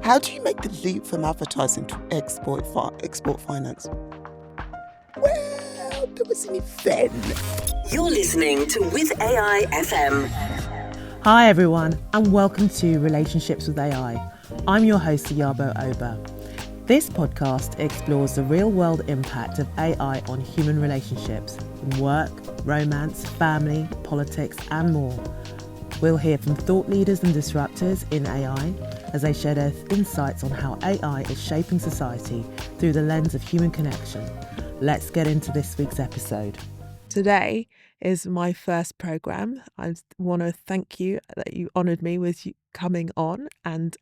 How do you make the leap from advertising to export finance? Well, there was an event. You're listening to With AI FM. Hi everyone, and welcome to Relationships with AI. I'm your host, Iyabo Oba. This podcast explores the real-world impact of AI on human relationships in work, romance, family, politics, and more. We'll hear from thought leaders and disruptors in AI as they share their insights on how AI is shaping society through the lens of human connection. Let's get into this week's episode. Today is my first program. I want to thank you that you honoured me with you coming on and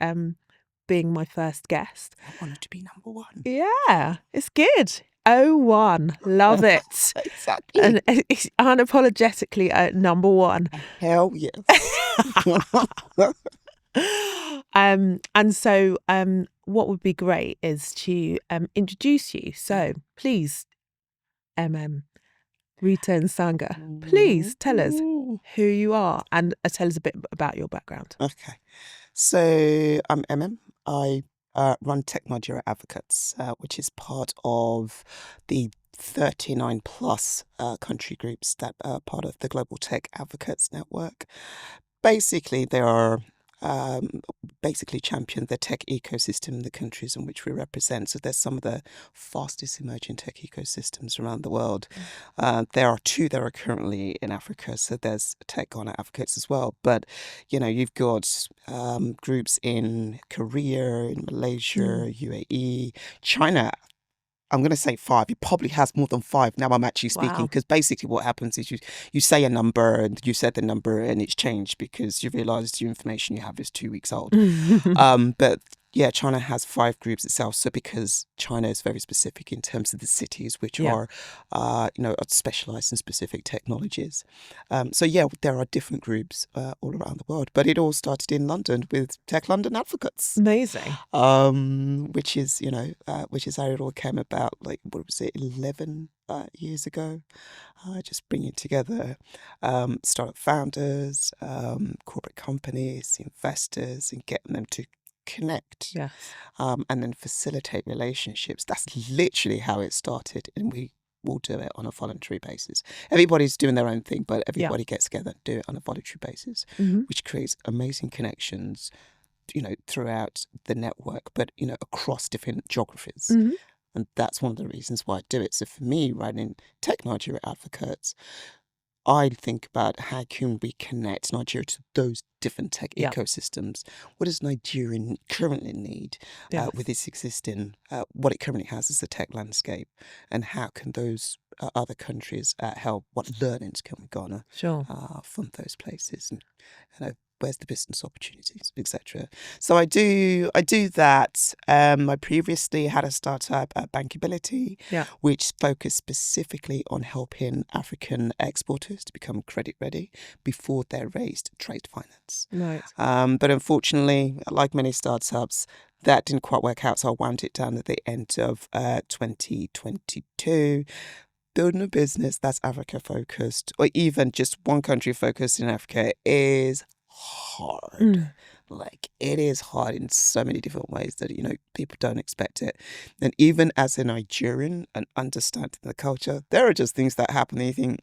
being my first guest. I wanted to be number one. Yeah, it's good. 01, love it. Exactly. And it's unapologetically at number one. Hell yes. And so what would be great is to introduce you. So please, Emem Rita Usanga, please tell us who you are and tell us a bit about your background. Okay. So I'm Emem. I run Tech Nigeria Advocates, which is part of the 39 plus country groups that are part of the Global Tech Advocates Network. Basically, they are basically champion the tech ecosystem in the countries in which we represent. So there's some of the fastest emerging tech ecosystems around the world. There are two that are currently in Africa. So there's Tech Ghana Advocates as well. But, you know, you've got groups in Korea, in Malaysia, UAE, China. I'm going to say 5. It probably has more than 5. Now I'm actually speaking because basically what happens is you say a number and you said the number and it's changed because you realise the information you have is 2 weeks old. But yeah, China has 5 groups itself. So because China is very specific in terms of the cities, which are, specialised in specific technologies. So yeah, there are different groups all around the world. But it all started in London with Tech London Advocates. Amazing. Which is how it all came about, 11 years ago. Just bringing together startup founders, corporate companies, investors, and getting them to connect, Yes. and then facilitate relationships. That's literally how it started, and we will do it on a voluntary basis. Everybody's doing their own thing, but everybody gets together and do it on a voluntary basis, which creates amazing connections, throughout the network, but across different geographies. And that's one of the reasons why I do it. So for me, running Tech Nigeria Advocates, I think about how can we connect Nigeria to those different tech ecosystems. What does Nigeria currently need with its existing, what it currently has as a tech landscape, and how can those other countries help? What learnings can we garner from those places? And where's the business opportunities, etc. So I do that. I previously had a startup at Bankability, which focused specifically on helping African exporters to become credit ready before they're raised trade finance. Right. But unfortunately, like many startups, that didn't quite work out. So I wound it down at the end of 2022. Building a business that's Africa focused, or even just one country focused in Africa, is hard. It is hard in so many different ways that people don't expect it. And even as a Nigerian and understanding the culture, there are just things that happen and you think,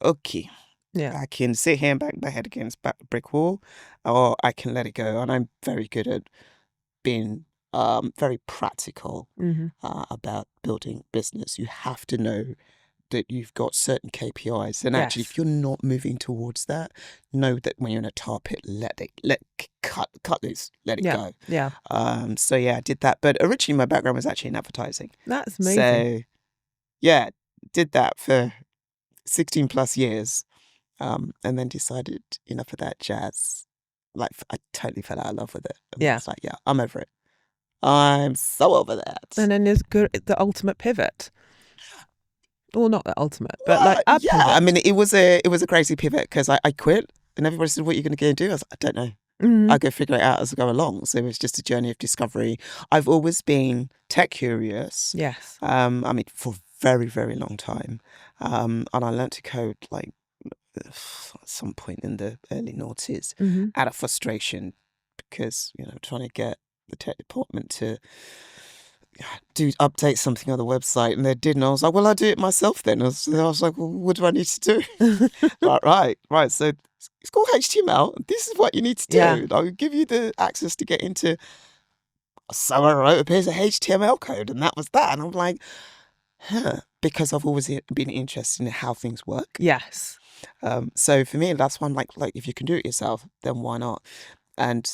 okay, I can sit here and bang my head against a brick wall, or I can let it go. And I'm very good at being very practical about building business. You have to know that you've got certain KPIs, and actually, if you're not moving towards that, know that when you're in a tar pit, cut loose, let it go. Yeah. So yeah, I did that. But originally, my background was actually in advertising. That's amazing. So yeah, did that for 16 plus years, and then decided enough of that jazz. I totally fell out of love with it. It's I'm over it. I'm so over that. And then there's the ultimate pivot. Well, not the ultimate, but a pivot. I mean, it was a crazy pivot because I quit, and everybody said, "What are you going to go and do?" I was like, "I don't know. I'll go figure it out as I go along." So it was just a journey of discovery. I've always been tech curious. Yes. I mean, for a very, very long time, and I learned to code at some point in the early noughties out of frustration because trying to get the tech department to update something on the website, and they didn't. I was like, well, I'll do it myself then. I was like, well, what do I need to do? Right. So it's called HTML. This is what you need to do. Yeah. I'll give you the access to get into. Someone wrote a piece of HTML code, and that was that. And I'm like, because I've always been interested in how things work. Yes. So for me, that's why I'm like if you can do it yourself, then why not? And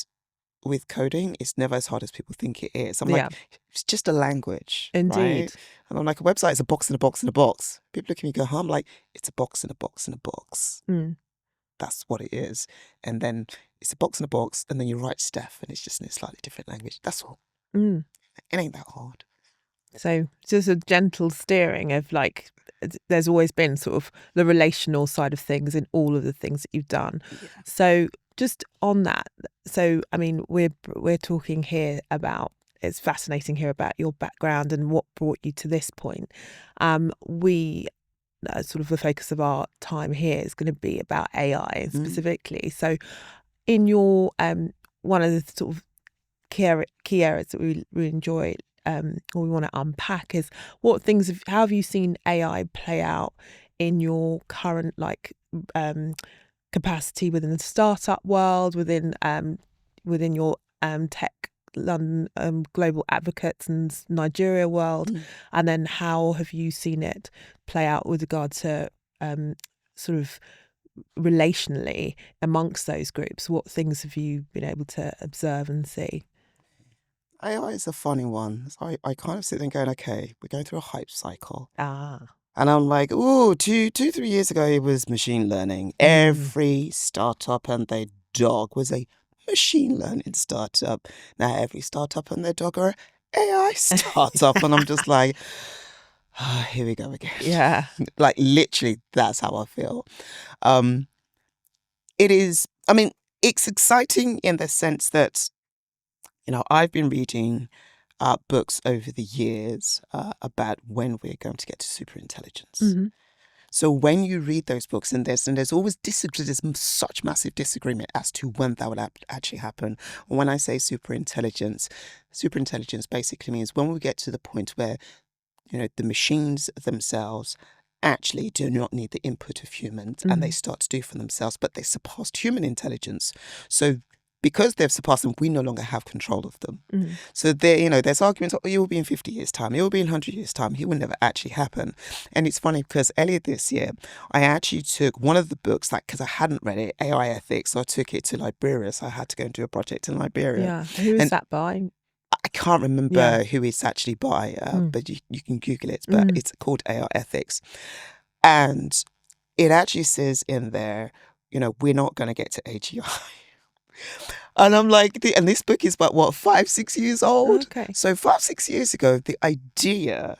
with coding, it's never as hard as people think it is. I'm like, it's just a language. Indeed. Right? And I'm like, a website is a box in a box in a box. People look at me and go, huh? I'm like, it's a box in a box in a box. That's what it is. And then it's a box in a box, and then you write stuff, and it's just in a slightly different language. That's all. It ain't that hard. So just a gentle steering of like, there's always been sort of the relational side of things in all of the things that you've done. Yeah. So just on that, so I mean, we're talking here about, it's fascinating here about your background and what brought you to this point. We sort of the focus of our time here is going to be about AI specifically. So in your one of the sort of key areas that we enjoy or we want to unpack is how have you seen AI play out in your current capacity within the startup world, within your tech London global advocates and Nigeria world, and then how have you seen it play out with regard to sort of relationally amongst those groups? What things have you been able to observe and see? AI is a funny one. So I kind of sit there and going, okay, we're going through a hype cycle. And I'm like, 3 years ago, it was machine learning. Every startup and their dog was a machine learning startup. Now every startup and their dog are AI startup. And I'm just like, here we go again. Yeah. Like literally, that's how I feel. It is, I mean, it's exciting in the sense that, I've been reading books over the years about when we're going to get to superintelligence. So when you read those books, and there's always there's such massive disagreement as to when that would actually happen. When I say superintelligence basically means when we get to the point where, the machines themselves actually do not need the input of humans and they start to do for themselves, but they surpassed human intelligence. So because they've surpassed them, we no longer have control of them. So there's arguments, it will be in 50 years' time, it will be in 100 years' time, it will never actually happen. And it's funny because earlier this year, I actually took one of the books, because I hadn't read it, AI Ethics, so I took it to Liberia, so I had to go and do a project in Liberia. Yeah, who is that by? I can't remember who it's actually by, but you can Google it, but it's called AI Ethics. And it actually says in there, we're not going to get to AGI. And I'm like, and this book is about 5-6 years old? Okay. So 5-6 years ago, the idea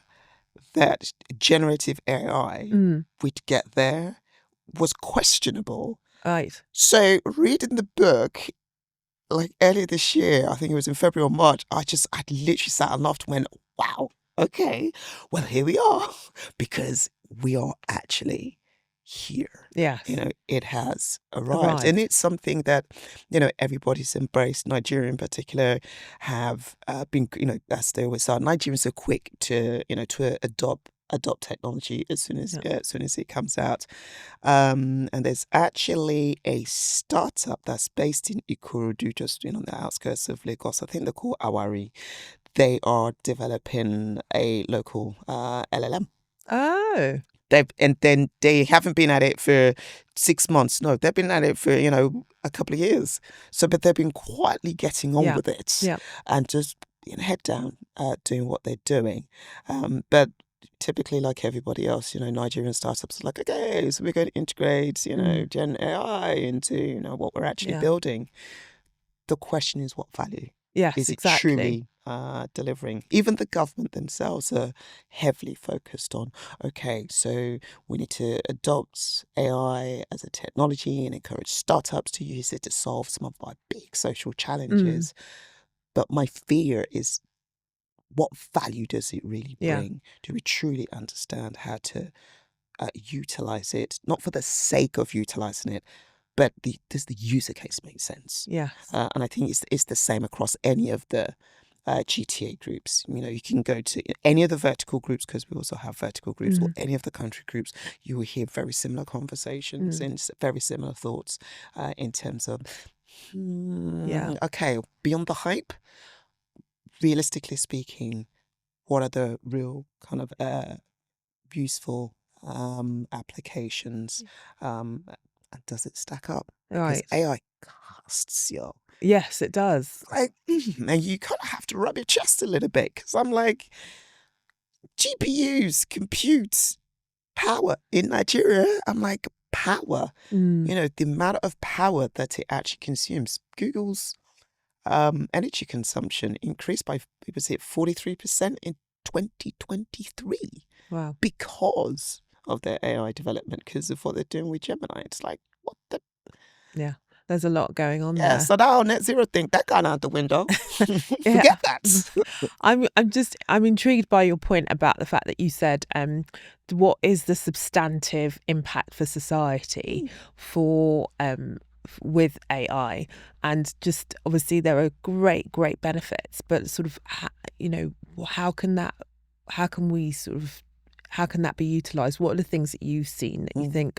that generative AI would get there was questionable. Right. So reading the book, earlier this year, I think it was in February or March, I literally sat and laughed and went, wow, okay, well, here we are, because we are actually here. Yes. It has arrived. And it's something that, everybody's embraced. Nigeria in particular have been, as they always are, Nigerians are quick to adopt technology as soon as it comes out. And there's actually a startup that's based in Ikorodu, just on the outskirts of Lagos. I think they're called Awari. They are developing a local LLM. Oh. They haven't been at it for 6 months. No, they've been at it for, a couple of years. But they've been quietly getting on with it and just head down doing what they're doing. But typically, like everybody else, Nigerian startups are like, okay, so we're going to integrate, Gen AI into, what we're actually building. The question is, what value? Yes, is exactly. it truly delivering? Even the government themselves are heavily focused on, okay, so we need to adopt AI as a technology and encourage startups to use it to solve some of our big social challenges. But my fear is, what value does it really bring? Do we truly understand how to utilize it, not for the sake of utilizing it, but does the user case make sense? Yes. And I think it's the same across any of the GTA groups. You can go to any of the vertical groups, because we also have vertical groups, or any of the country groups. You will hear very similar conversations and very similar thoughts in terms of, okay, beyond the hype, realistically speaking, what are the real kind of useful applications? And does it stack up? Because Right. AI casts, yo. Yes, it does. Like, and you kind of have to rub your chest a little bit, because I'm like, GPUs, compute, power in Nigeria. I'm like, power. The amount of power that it actually consumes. Google's energy consumption increased by, was it 43% in 2023? Wow. Because of their AI development, because of what they're doing with Gemini. It's like, what the? Yeah. There's a lot going on Yeah, there. so that whole net zero thing, that gone out the window. Forget that. I'm intrigued by your point about the fact that you said, what is the substantive impact for society for with AI? And just obviously there are great benefits, but sort of how can that be utilized? What are the things that you've seen that you think,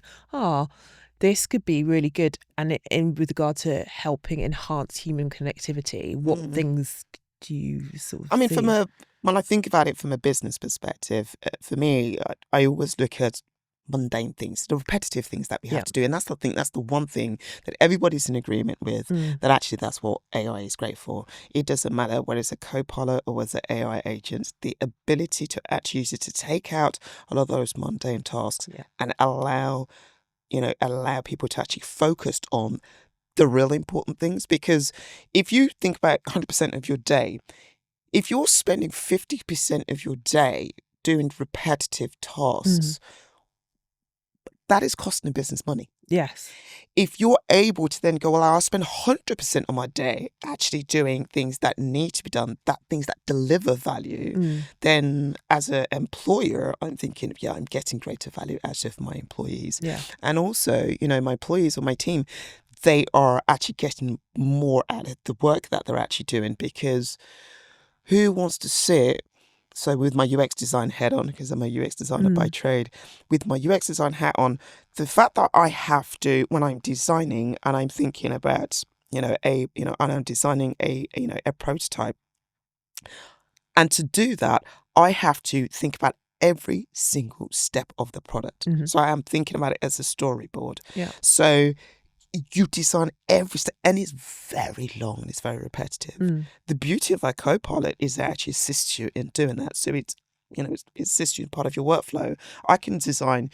this could be really good, and with regard to helping enhance human connectivity, what things do you sort of see? When I think about it from a business perspective, for me, I always look at mundane things, the repetitive things that we have to do. And that's the one thing that everybody's in agreement with, that actually that's what AI is great for. It doesn't matter whether it's a co-pilot or whether it's an AI agent, the ability to actually use it to take out a lot of those mundane tasks and allow people to actually focus on the real important things. Because if you think about 100% of your day, if you're spending 50% of your day doing repetitive tasks, that is costing the business money. Yes. If you're able to then go, well, I'll spend 100% of my day actually doing things that need to be done, things that deliver value, then as an employer, I'm thinking, I'm getting greater value out of my employees. Yeah. And also, my employees or my team, they are actually getting more out of the work that they're actually doing, because who wants to sit? So with my UX design hat on, because I'm a UX designer by trade, with my UX design hat on, the fact that I have to, when I'm designing and I'm thinking about, and I'm designing a prototype, and to do that, I have to think about every single step of the product. So I am thinking about it as a storyboard. Yeah. So you design every step, and it's very long and it's very repetitive. The beauty of our co-pilot is it actually assists you in doing that. So it assists you in part of your workflow. I can design,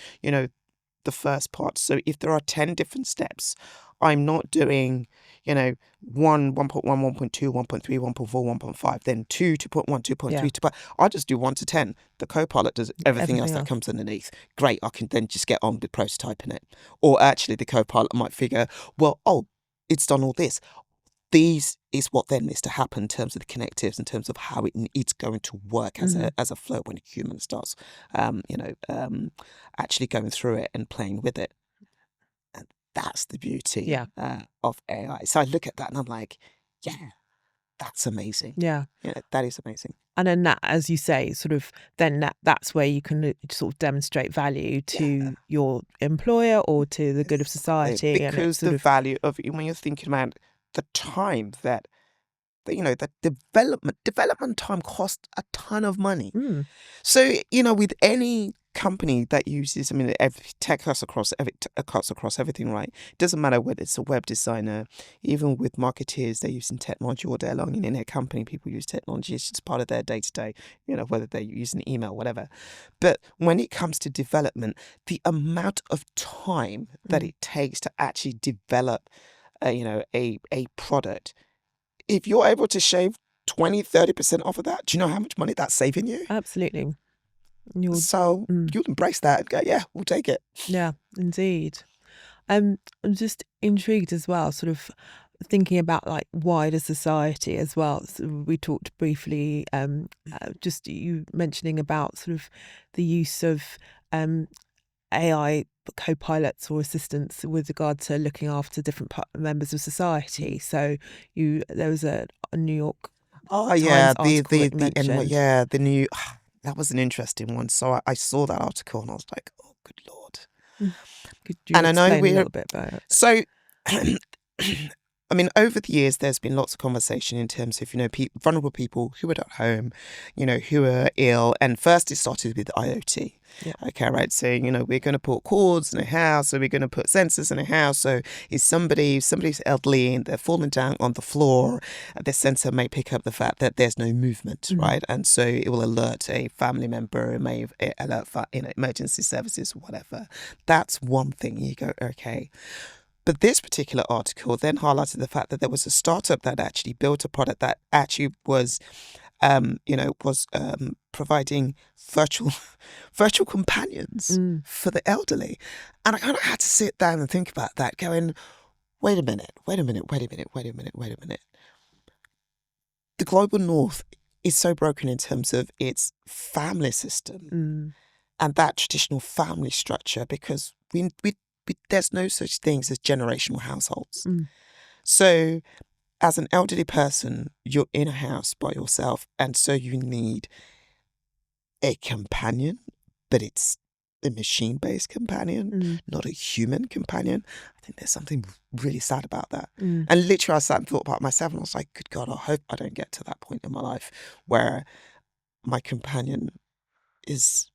the first part. So if there are 10 different steps, I'm not doing, 1.1, 1.2, 1.3, 1.4, 1.5, then 2, 2.1, 2.3, 2. I just do 1 to 10. The co-pilot does everything else that comes underneath. Great, I can then just get on with prototyping it. Or actually the co-pilot might figure, well, it's done all this. These is what then needs to happen in terms of the connectives, in terms of how it's going to work as a flow when a human starts, actually going through it and playing with it. And that's the beauty of AI. So I look at that and I'm like, that's amazing. Yeah. That is amazing. And then that, as you say, sort of then that's where you can sort of demonstrate value to your employer or to the good of society. Because the value of, when you're thinking about the time that development time costs a ton of money. So, with any company that uses, tech cuts across everything, right? It doesn't matter whether it's a web designer, even with marketeers, they're using technology all day long. And in their company, people use technology. It's just part of their day-to-day, whether they're using email, whatever. But when it comes to development, the amount of time that it takes to actually develop a product, if you're able to shave 20-30% off of that, do you know how much money that's saving you? Absolutely. So you'll embrace that and go, we'll take it. Yeah, indeed. I'm just intrigued as well, sort of thinking about like wider society as well. So we talked briefly, just you mentioning about sort of the use of AI co-pilots or assistants with regard to looking after different members of society. So there was a New York yeah, Times article that you mentioned. the new that was an interesting one. So I saw that article and I was like, oh, good Lord. Could you And I know explain a little bit about it? So, I mean, over the years, there's been lots of conversation in terms of, vulnerable people who are at home, who are ill. And first it started with IoT. Yeah. Okay, right. So, we're going to put cords in a house, so we're going to put sensors in a house. So if somebody's elderly and they're falling down on the floor, the sensor may pick up the fact that there's no movement, right? And so it will alert a family member, it may alert emergency services, whatever. That's one thing. You go, okay. But this particular article then highlighted the fact that there was a startup that actually built a product that actually was providing virtual companions for the elderly. And I kind of had to sit down and think about that, going, wait a minute. The global north is so broken in terms of its family system and that traditional family structure, because there's no such things as generational households. So as an elderly person, you're in a house by yourself, and so you need a companion, but it's a machine-based companion, not a human companion. I think there's something really sad about that. And literally I sat and thought about myself and I was like, good God, I hope I don't get to that point in my life where my companion is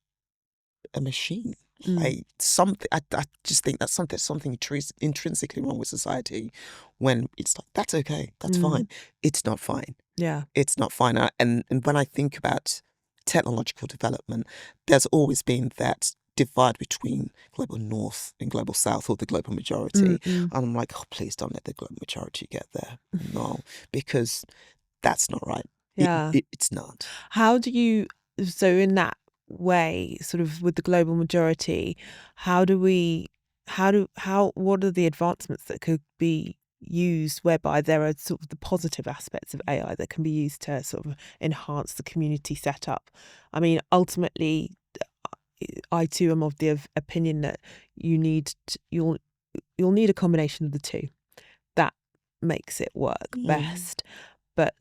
a machine. Like something, I just think that's something intrinsically wrong with society when it's like, that's okay, that's fine. It's not fine. Yeah. It's not fine. And when I think about technological development, there's always been that divide between global north and global south, or the global majority. And I'm like, oh, please don't let the global majority get there. No, because that's not right. Yeah. It's not. So in that way, sort of with the global majority, what are the advancements that could be used whereby there are sort of the positive aspects of AI that can be used to sort of enhance the community setup? I mean, ultimately, I too am of the opinion that you'll need a combination of the two. That makes it work best. But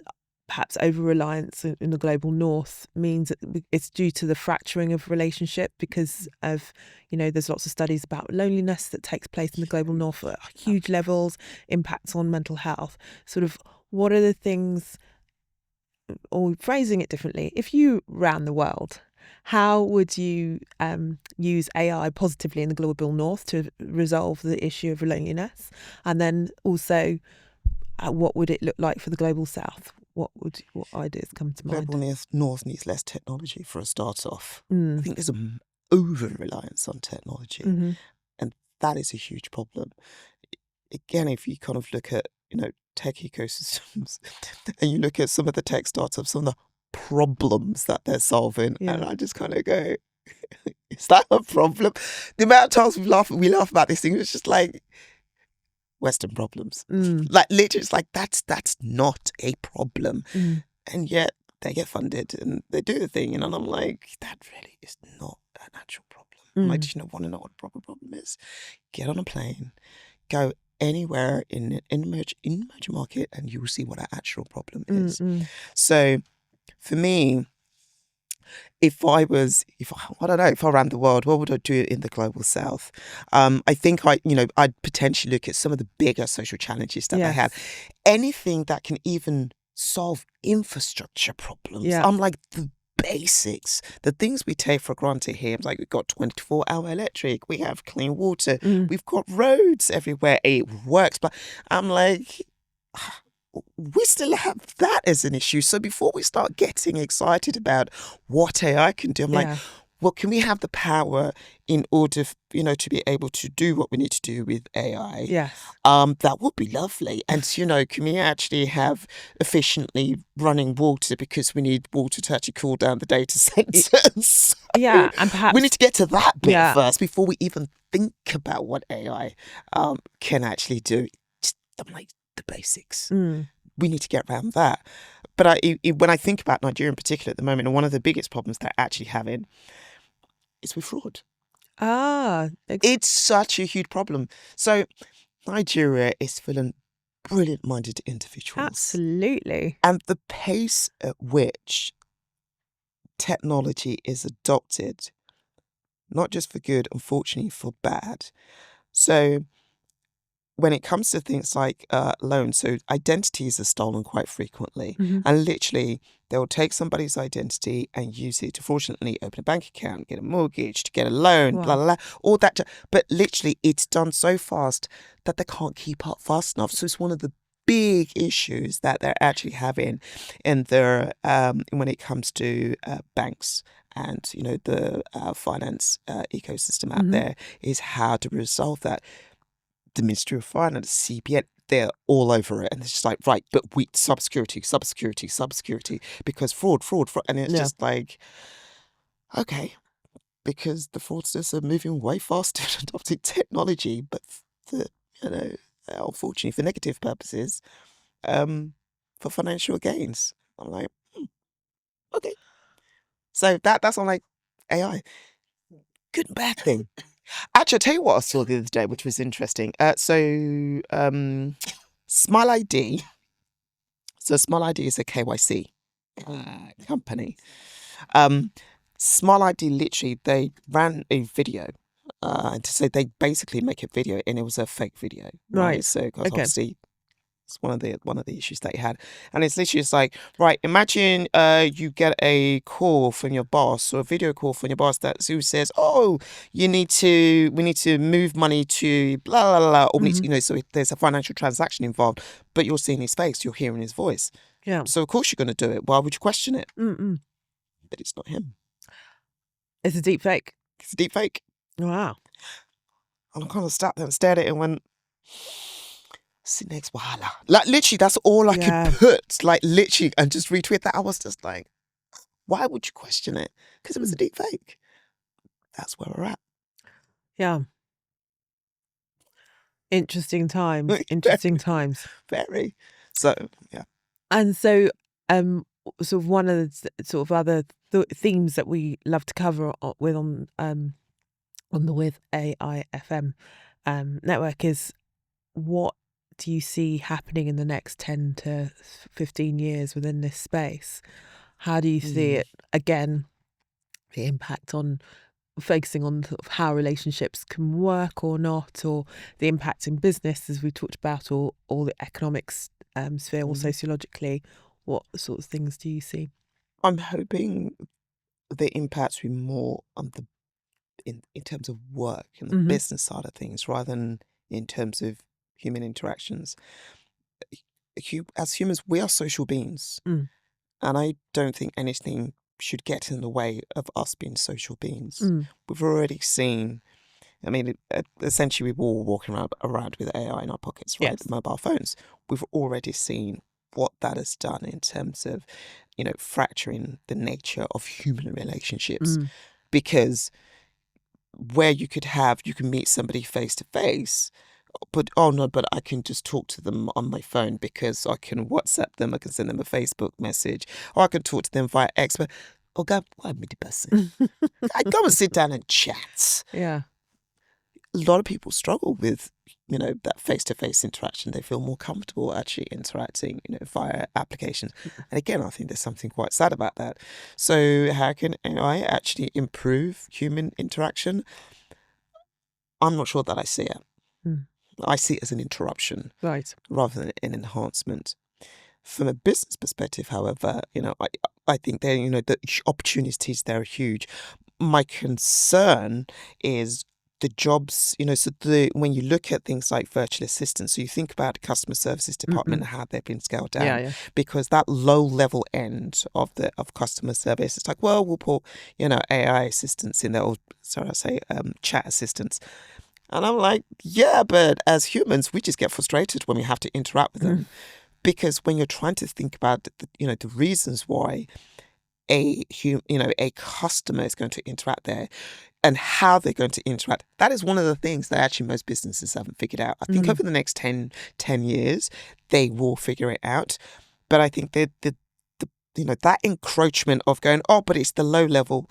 perhaps over-reliance in the global north means that it's due to the fracturing of relationship because of, there's lots of studies about loneliness that takes place in the global north at huge levels, impacts on mental health. Sort of, what are the things, or phrasing it differently, if you ran the world, how would you use AI positively in the global north to resolve the issue of loneliness? And then also, what would it look like for the global south? What ideas come to mind? Global north needs less technology for a start off. I think there's an over-reliance on technology, and that is a huge problem. Again, if you kind of look at, tech ecosystems and you look at some of the tech startups, some of the problems that they're solving, and I just kind of go, is that a problem? The amount of times we laugh about this thing, it's just like Western problems. Like literally, it's like that's not a problem, and yet they get funded and they do the thing, and I'm like, that really is not an actual problem. I'm like, do you want to know what a proper problem is? Get on a plane, go anywhere in emerging market, and you will see what our actual problem is. So, for me, if I ran the world, what would I do in the global south? I think I'd potentially look at some of the bigger social challenges that they have. Anything that can even solve infrastructure problems. Yeah. I'm like, the basics, the things we take for granted here. I'm like, we've got 24-hour electric, we have clean water, we've got roads everywhere, it works. But I'm like, we still have that as an issue. So before we start getting excited about what AI can do, I'm like, well, can we have the power in order, to be able to do what we need to do with AI? Yes. That would be lovely. And, can we actually have efficiently running water, because we need water to actually cool down the data centers? Yeah, and perhaps we need to get to that bit first before we even think about what AI can actually do. I'm like, the basics. We need to get around that. But when I think about Nigeria in particular at the moment, and one of the biggest problems they're actually having is with fraud. It's such a huge problem. So Nigeria is full of brilliant-minded individuals. absolutely. And the pace at which technology is adopted, not just for good, unfortunately for bad. So when it comes to things like loans, so identities are stolen quite frequently. Mhm. And literally, they'll take somebody's identity and use it to fraudulently open a bank account, get a mortgage, to get a loan, Wow. blah, blah, blah, all that. But literally, it's done so fast that they can't keep up fast enough. So it's one of the big issues that they're actually having in their when it comes to banks and, you know, the finance ecosystem out there, is how to resolve that. The Ministry of Finance, CBN, they're all over it. And it's just like, right, but we cybersecurity, because fraud. And it's just like, okay, because the fraudsters are moving way faster and adopting technology, but unfortunately for negative purposes, for financial gains. I'm like, okay. So that's on like AI. Good and bad thing. Actually, I'll tell you what I saw the other day, which was interesting. Smile ID. So Smile ID is a KYC company. Smile ID, literally, they ran a video to say they basically make a video, and it was a fake video, Right. So because Okay. obviously it's one of the issues that he had, and it's literally just like, right, imagine you get a call from your boss, or a video call from your boss who says, oh, we need to move money to blah blah blah, or we need to, you know, so there's a financial transaction involved, but you're seeing his face, you're hearing his voice, Yeah. so of course you're going to do it. Why would you question it? Mm-mm. But it's not him. It's a deep fake. It's a deep fake. Wow. And I kind of sat there and stared at it and went, next wahala. Like literally, that's all I could put. Like literally, and just retweet that. I was just like, why would you question it? Because it was a deep fake. That's where we're at. Yeah. Interesting times. Interesting times. Very. So yeah. And so, sort of one of the sort of other themes that we love to cover on the With AI FM network is, what do you see happening in the next 10 to 15 years within this space? How do you see it, again, the impact on focusing on sort of how relationships can work or not, or the impact in business, as we talked about, or the economics sphere, or sociologically? What sort of things do you see? I'm hoping the impacts will be more on in terms of work and the business side of things, rather than in terms of human interactions. As humans, we are social beings, and I don't think anything should get in the way of us being social beings. We've already seen, I mean, essentially we're all walking around with AI in our pockets, right? Yes. Mobile phones. We've already seen what that has done in terms of, you know, fracturing the nature of human relationships. Because where you can meet somebody face to face, but I can just talk to them on my phone because I can WhatsApp them, I can send them a Facebook message, or I can talk to them via X. Or go meet the person. I go and sit down and chat. Yeah. A lot of people struggle with, you know, that face-to-face interaction. They feel more comfortable actually interacting, you know, via applications. And again, I think there's something quite sad about that. So how can AI actually improve human interaction? I'm not sure that I see it. I see it as an interruption, Right, rather than an enhancement. From a business perspective, however, you know, I think there, you know, the opportunities there are huge. My concern is the jobs, you know, so when you look at things like virtual assistants, so you think about the customer services department and how they've been scaled down, because that low level end of customer service, it's like, well, we'll put, you know, AI assistants in there, or chat assistants. And I'm like, yeah, but as humans, we just get frustrated when we have to interact with them. Because when you're trying to think about, the reasons why a customer is going to interact there and how they're going to interact, that is one of the things that actually most businesses haven't figured out. I think over the next 10 years, they will figure it out. But I think that that encroachment of going, oh, but it's the low level,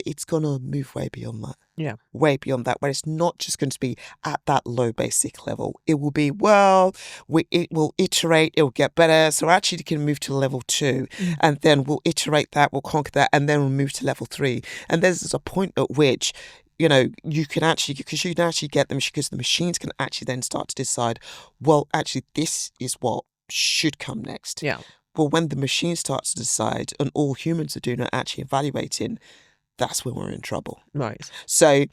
it's going to move way beyond that. Yeah. Way beyond that, where it's not just going to be at that low basic level. It will be, well, it will iterate, it will get better. So actually it can move to level 2 and then we'll iterate that, we'll conquer that, and then we'll move to level 3. And there's a point at which, you can actually, because you can actually get them, because the machines can actually then start to decide, well, actually this is what should come next. Yeah. But when the machine starts to decide and all humans are doing are actually evaluating, that's when we're in trouble. Right. So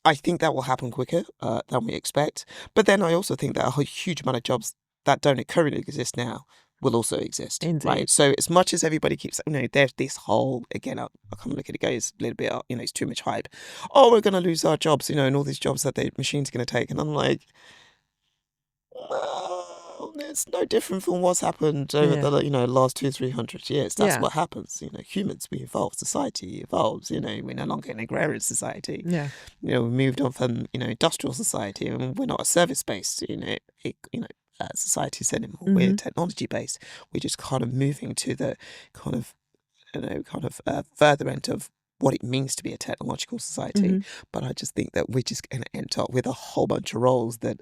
I think that will happen quicker than we expect. But then I also think that a huge amount of jobs that don't currently exist now will also exist. Indeed. Right. So as much as everybody keeps, there's this whole, again, I kind of look at it, goes a little bit, it's too much hype. Oh, we're going to lose our jobs, and all these jobs that the machine's going to take. And I'm like, well, it's no different from what's happened over the last 200-300 years. That's what happens. Humans, we evolve. Society evolves. We're no longer an agrarian society. Yeah. We moved on from industrial society, and we're not a service based societies anymore. We're technology based. We're just kind of moving to the kind of further end of what it means to be a technological society. But I just think that we're just going to end up with a whole bunch of roles that.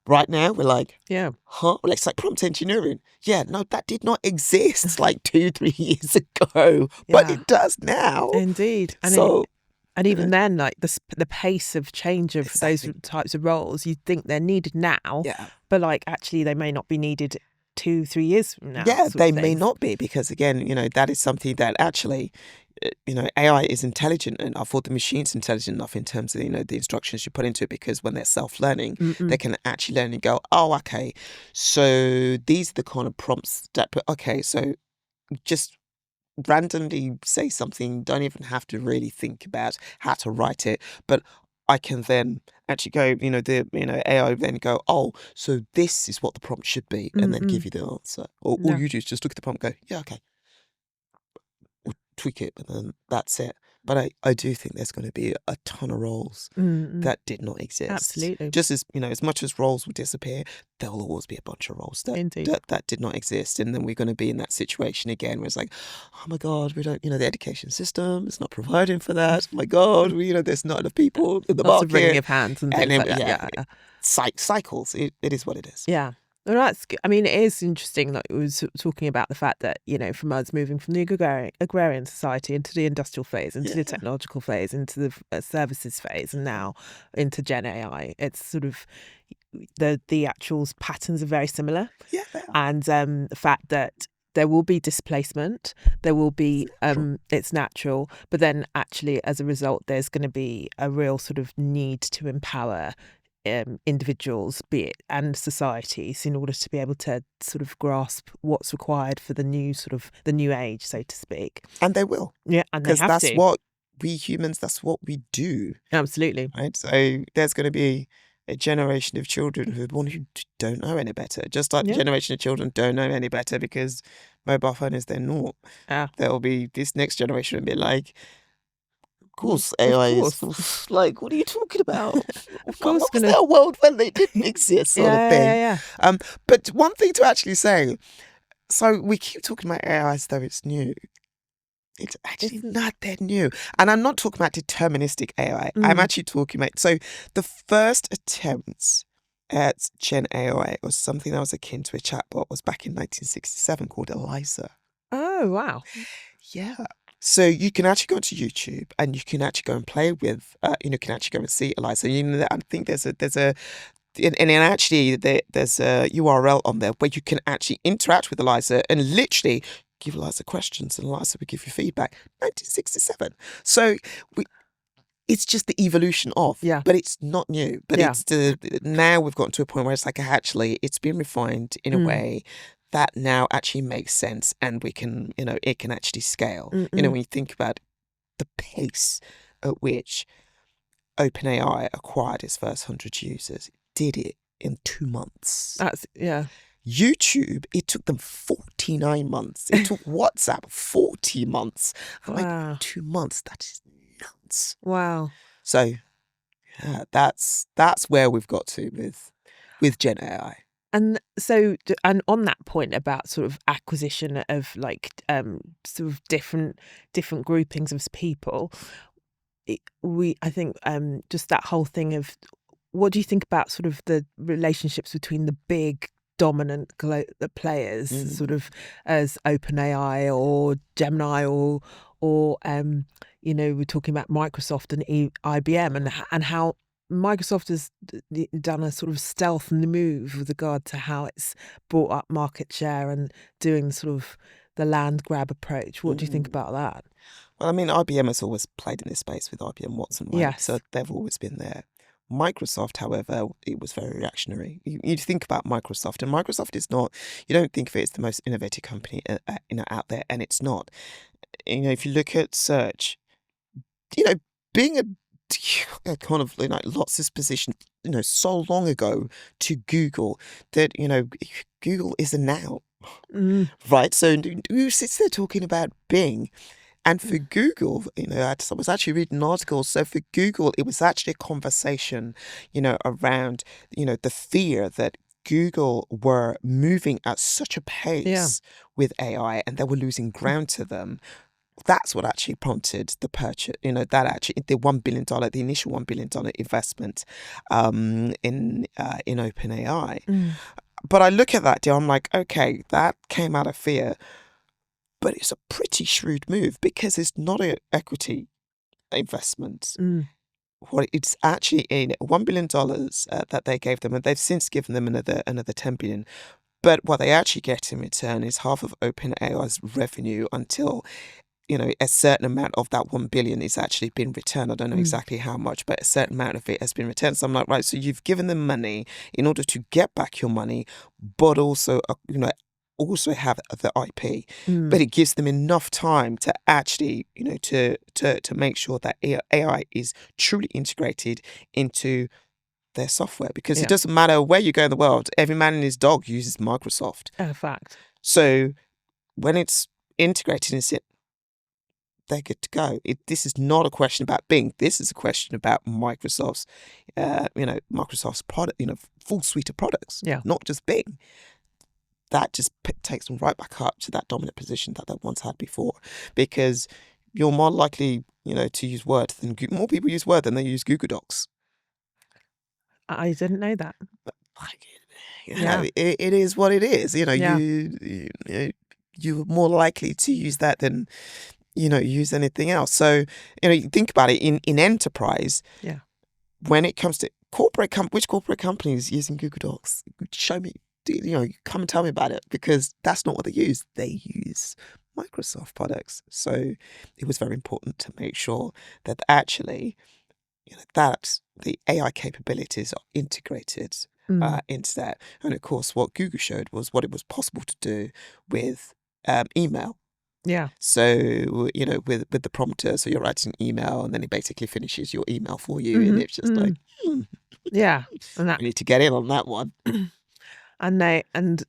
Right now, we're like, huh? Well, it's like prompt engineering. Yeah, no, that did not exist like 2-3 years ago, but it does now. Indeed. And even then, like the pace of change of those types of roles, you'd think they're needed now, but like actually they may not be needed 2-3 years from now. Yeah, they may not be, because again, that is something that actually, AI is intelligent enough, or the machine's intelligent enough in terms of, the instructions you put into it, because when they're self-learning, they can actually learn and go, oh, okay, so these are the kind of prompts that, okay, so just randomly say something, don't even have to really think about how to write it, but I can then actually go, AI then go, oh, so this is what the prompt should be, and then give you the answer. Or all you do is just look at the prompt and go, yeah, okay. We'll tweak it, and then that's it. But I do think there's going to be a ton of roles that did not exist. Absolutely. Just as, as much as roles will disappear, there'll always be a bunch of roles that did not exist. And then we're going to be in that situation again where it's like, oh my God, we don't, the education system is not providing for that. Oh my God, there's not enough people in the Lots market. of wringing of hands and things like that. Yeah. Cycles. It is what it is. Yeah. Well, that's good. I mean, it is interesting that we was talking about the fact that, from us moving from the agrarian society into the industrial phase, into the technological phase, into the services phase, and now into Gen AI. It's sort of the actual patterns are very similar. Yeah. And the fact that there will be displacement, there will be, it's natural, but then actually as a result, there's going to be a real sort of need to empower individuals, be it, and societies, in order to be able to sort of grasp what's required for the new age, so to speak. And they will. Yeah, and they have to. Because that's what we humans, that's what we do. Absolutely. Right? So there's going to be a generation of children who don't know any better. Just like the generation of children don't know any better because mobile phone is their norm. There'll be this next generation and be like, of course, AI is like, what are you talking about? Of course, was there a world when they didn't exist, sort of thing. Yeah. But one thing to actually say, so we keep talking about AI as though it's new. It's actually not that new. And I'm not talking about deterministic AI. I'm actually talking about, so the first attempts at Gen AI was something that was akin to a chatbot was back in 1967 called Eliza. Oh, wow. Yeah. So you can actually go onto YouTube and you can actually go and play with, can actually go and see Eliza. I think there's a URL on there where you can actually interact with Eliza and literally give Eliza questions and Eliza will give you feedback. 1967. So it's just the evolution of, but it's not new. But it's now we've gotten to a point where it's like actually it's been refined in a way that now actually makes sense, and we can, it can actually scale. When you think about the pace at which OpenAI acquired its first 100 users, it did it in 2 months. YouTube, it took them 49 months. It took WhatsApp 40 months. Wow. Like 2 months, that is nuts. Wow. So, yeah, that's where we've got to with Gen AI. And so, and on that point about sort of acquisition of like sort of different groupings of people, I think just that whole thing of what do you think about sort of the relationships between the big dominant the players, sort of as OpenAI or Gemini or we're talking about Microsoft and IBM and how Microsoft has done a sort of stealth move with regard to how it's brought up market share and doing sort of the land grab approach. What do you think about that? Well, I mean, IBM has always played in this space with IBM Watson, right? Yes. So they've always been there. Microsoft, however, it was very reactionary. You think about Microsoft, and Microsoft is not, you don't think of it as the most innovative company out there, and it's not. If you look at search, being a kind of lost this position, so long ago to Google that, Google is a now, right? So who sits there talking about Bing? And for Google, I was actually reading articles. So for Google, it was actually a conversation, around, the fear that Google were moving at such a pace with AI and they were losing ground to them. That's what actually prompted the purchase, that actually the the initial $1 billion investment in OpenAI. But I look at that deal, I'm like, okay, that came out of fear. But it's a pretty shrewd move because it's not an equity investment. What it's actually in $1 billion that they gave them, and they've since given them another $10 billion. But what they actually get in return is half of OpenAI's revenue until a certain amount of that 1 billion is actually been returned. I don't know exactly how much, but a certain amount of it has been returned. So I'm like, right, so you've given them money in order to get back your money, but also also have the IP, but it gives them enough time to actually, to make sure that AI is truly integrated into their software, because it doesn't matter where you go in the world, every man and his dog uses Microsoft. Fact. So when it's integrated in it, they're good to go. This is not a question about Bing. This is a question about Microsoft's, Microsoft's product, full suite of products, not just Bing. That just takes them right back up to that dominant position that they once had before, because you're more likely, to use Word than more people use Word than they use Google Docs. I didn't know that. It is what it is. You're more likely to use that than use anything else. So you think about it in enterprise. Yeah. When it comes to which corporate company is using Google Docs? Show me. Come and tell me about it, because that's not what they use. They use Microsoft products. So it was very important to make sure that actually, that the AI capabilities are integrated into that. And of course, what Google showed was what it was possible to do with email. Yeah. So, with the prompter, so you're writing an email and then it basically finishes your email for you. And it's just like, yeah. And I need to get in on that one. And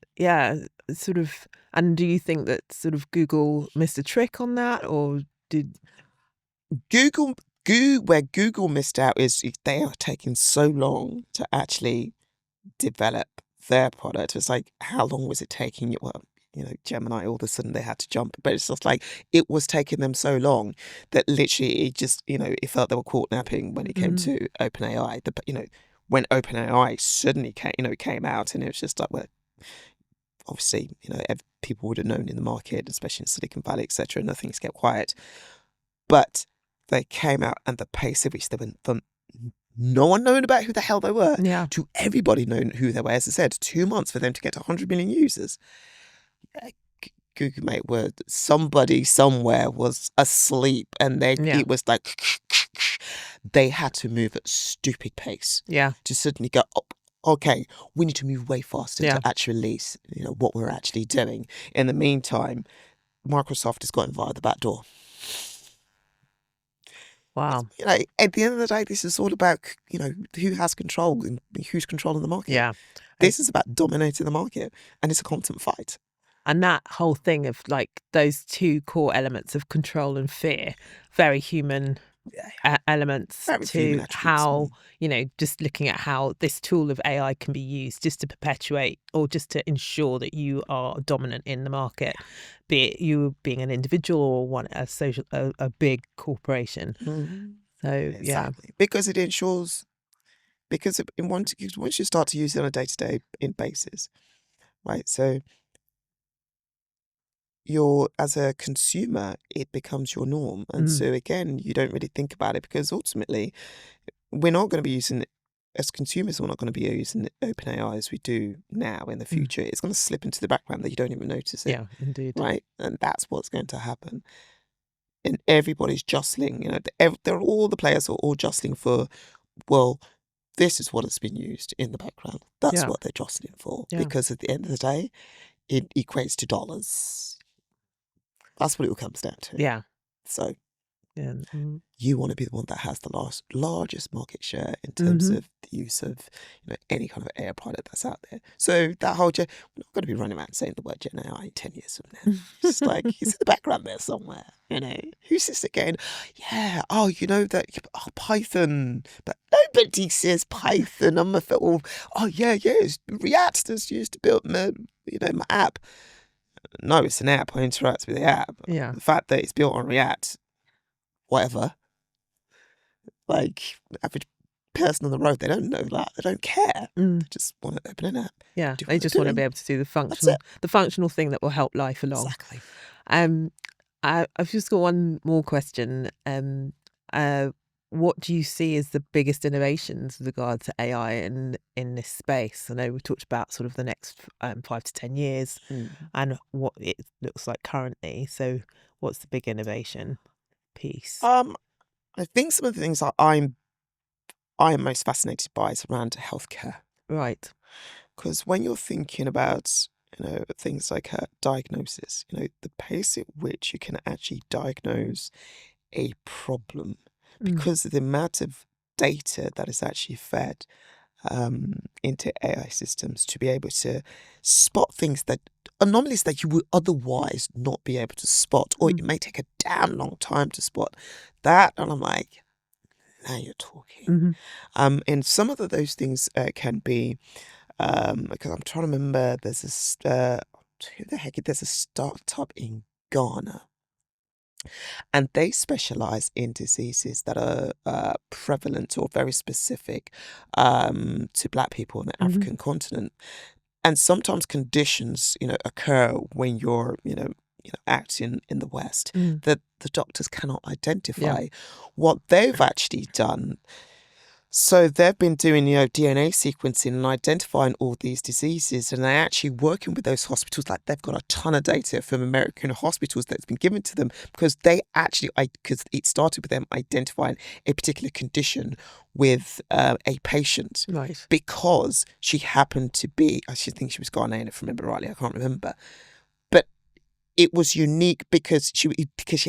sort of, and do you think that sort of Google missed a trick on that, or did where Google missed out is they are taking so long to actually develop their product. It's like, how long was it taking you? Well, Gemini, all of a sudden they had to jump, but it's just like, it was taking them so long that literally it just, it felt they were caught napping when it came to OpenAI. When OpenAI suddenly came out, and it was just like, well, obviously, people would have known in the market, especially in Silicon Valley, etc. Nothing's kept quiet. But they came out, and the pace at which they went from no one knowing about who the hell they were to everybody knowing who they were. As I said, 2 months for them to get to 100 million users. Google, mate, somebody somewhere was asleep, and it was like they had to move at stupid pace. To suddenly go, oh, okay, we need to move way faster to actually release, what we're actually doing. In the meantime, Microsoft has got in via the back door. Wow. At the end of the day, this is all about, who has control and who's controlling the market. Yeah. This is about dominating the market, and it's a constant fight. And that whole thing of like those two core elements of control and fear, very human elements Very to human attributes. how, just looking at how this tool of AI can be used just to perpetuate or just to ensure that you are dominant in the market, be it you being an individual or a big corporation. So Exactly. Because it ensures, once you start to use it on a day-to-day basis, right? So as a consumer, it becomes your norm. And so again, you don't really think about it because ultimately we're not going to be using, as consumers, we're not going to be using OpenAI as we do now in the future. It's going to slip into the background that you don't even notice it. Yeah, indeed. Right? And that's what's going to happen. And everybody's jostling, they're all the players are all jostling for, well, this is what has been used in the background. That's what they're jostling for. Yeah. Because at the end of the day, it equates to dollars. That's what it all comes down to. Yeah. So Yeah. you want to be the one that has the largest market share in terms of the use of any kind of AI product that's out there. So that whole we're not going to be running around saying the word Gen AI 10 years from now. It's like it's in the background there somewhere. Who says again? Yeah. Oh, Python, but nobody says Python. It's React that's used to build my app. No, it's an app. I interact with the app. Yeah. The fact that it's built on React, whatever. Like average person on the road, they don't know that. They don't care. They just want to open an app. Yeah, they just want to be able to do the functional thing that will help life along. Exactly. I've just got one more question. What do you see as the biggest innovations with regard to AI in this space? I know we talked about sort of the next 5 to 10 years and what it looks like currently. So what's the big innovation piece? I think some of the things that I am most fascinated by is around healthcare. Right. Because when you're thinking about things like diagnosis, the pace at which you can actually diagnose a problem, because of the amount of data that is actually fed into AI systems to be able to spot things anomalies that you would otherwise not be able to spot, or it may take a damn long time to spot that. And I'm like, now you're talking. And some of those things can be, because I'm trying to remember, there's a startup in Ghana. And they specialize in diseases that are prevalent or very specific to Black people on the African continent. And sometimes conditions, occur when you're, acting in the West that the doctors cannot identify. What they've actually done. So they've been doing, DNA sequencing and identifying all these diseases, and they're actually working with those hospitals. Like they've got a ton of data from American hospitals that's been given to them because because it started with them identifying a particular condition with a patient. Right. Because she happened to be, I should think she was Ghanaian, if I remember rightly, I can't remember. But it was unique because she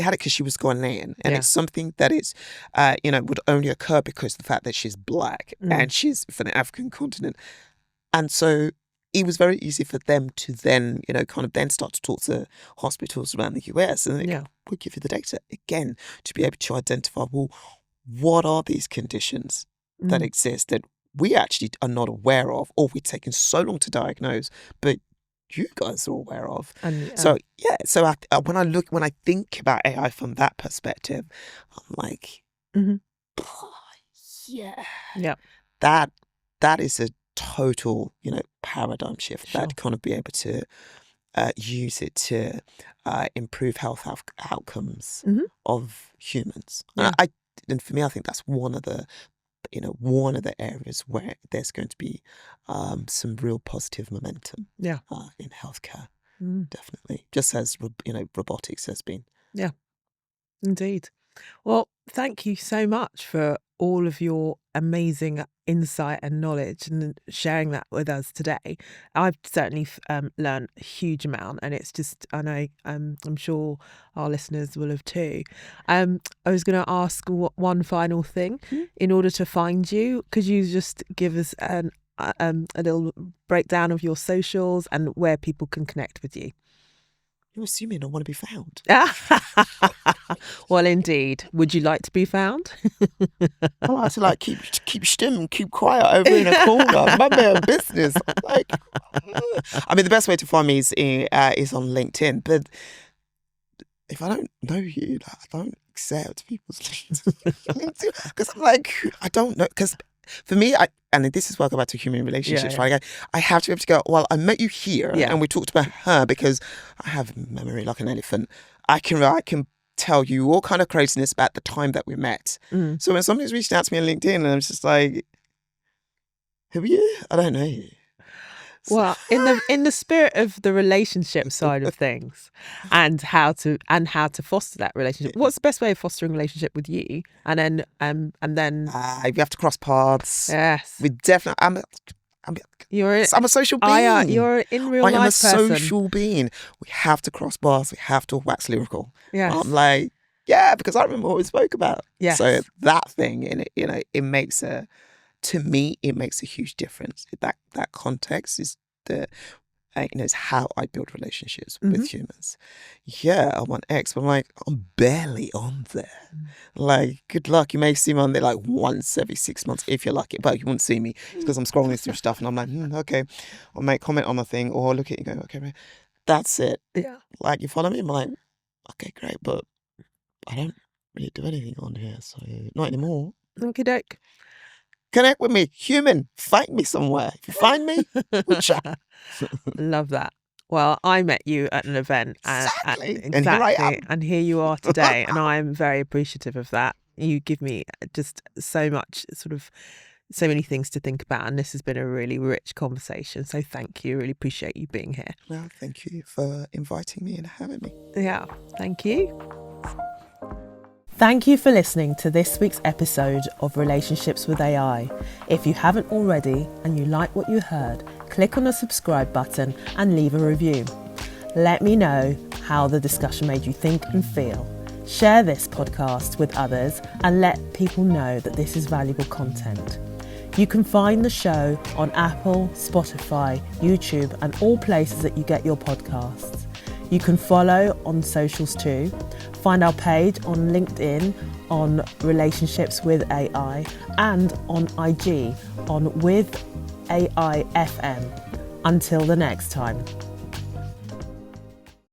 had it because she was Ghanaian, and it's something that is, would only occur because of the fact that she's Black and she's from the African continent, and so it was very easy for them to then, kind of then start to talk to hospitals around the US, and we'll give you the data again to be able to identify, well, what are these conditions that exist that we actually are not aware of, or we're taking so long to diagnose, but you guys are aware of. So when I think about AI from that perspective, I'm like, that is a total, paradigm shift. That kind of be able to use it to improve health outcomes of humans. And for me, I think that's one of the areas where there's going to be some real positive momentum in healthcare. Definitely. Just as, robotics has been. Yeah, indeed. Well, thank you so much for all of your amazing insight and knowledge and sharing that with us today. I've certainly learned a huge amount, and it's just, I know, I'm sure our listeners will have too. I was going to ask one final thing. In order to find you, could you just give us a little breakdown of your socials and where people can connect with you? You're assuming I want to be found. Well, indeed. Would you like to be found? I like to keep stum and keep quiet over in a corner, mind my own business. Like, I mean, the best way to find me is on LinkedIn. But if I don't know you, like, I don't accept people's LinkedIn because I'm like, I don't know. Because for me, and this is where I go back to human relationships, right? I have to be able to go, well, I met you here and we talked about her because I have memory like an elephant. I can tell you all kind of craziness about the time that we met. So when somebody's reached out to me on LinkedIn and I'm just like, who are you? I don't know you. Well, in the spirit of the relationship side of things, and how to foster that relationship. What's the best way of fostering a relationship with you? And then we have to cross paths. Yes, we definitely. I'm a social being. You're in real life person. I am a social being. We have to cross paths. We have to wax lyrical. Yes. I'm like, yeah, because I remember what we spoke about. Yes. So that thing in it, it makes to me, it makes a huge difference. That context is is how I build relationships with humans. Yeah, I want X, but I'm like, I'm barely on there. Like, good luck. You may see me on there like once every 6 months if you're lucky, but you won't see me because I'm scrolling through stuff and I'm like, okay, I'll make comment on a thing or look at you and go, okay, man, that's it. Yeah. Like, you follow me? I'm like, okay, great, but I don't really do anything on here, so not anymore. Okie doke. Connect with me, human. Find me somewhere. If you find me, we'll chat. Love that. Well, I met you at an event. Exactly. And here I am. And here you are today. And I'm very appreciative of that. You give me just so many things to think about. And this has been a really rich conversation. So thank you. Really appreciate you being here. Well, thank you for inviting me and having me. Yeah, thank you. Thank you for listening to this week's episode of Relationships with AI. If you haven't already and you like what you heard, click on the subscribe button and leave a review. Let me know how the discussion made you think and feel. Share this podcast with others and let people know that this is valuable content. You can find the show on Apple, Spotify, YouTube and all places that you get your podcasts. You can follow on socials too. Find our page on LinkedIn on Relationships with AI and on IG on with AI FM. Until the next time.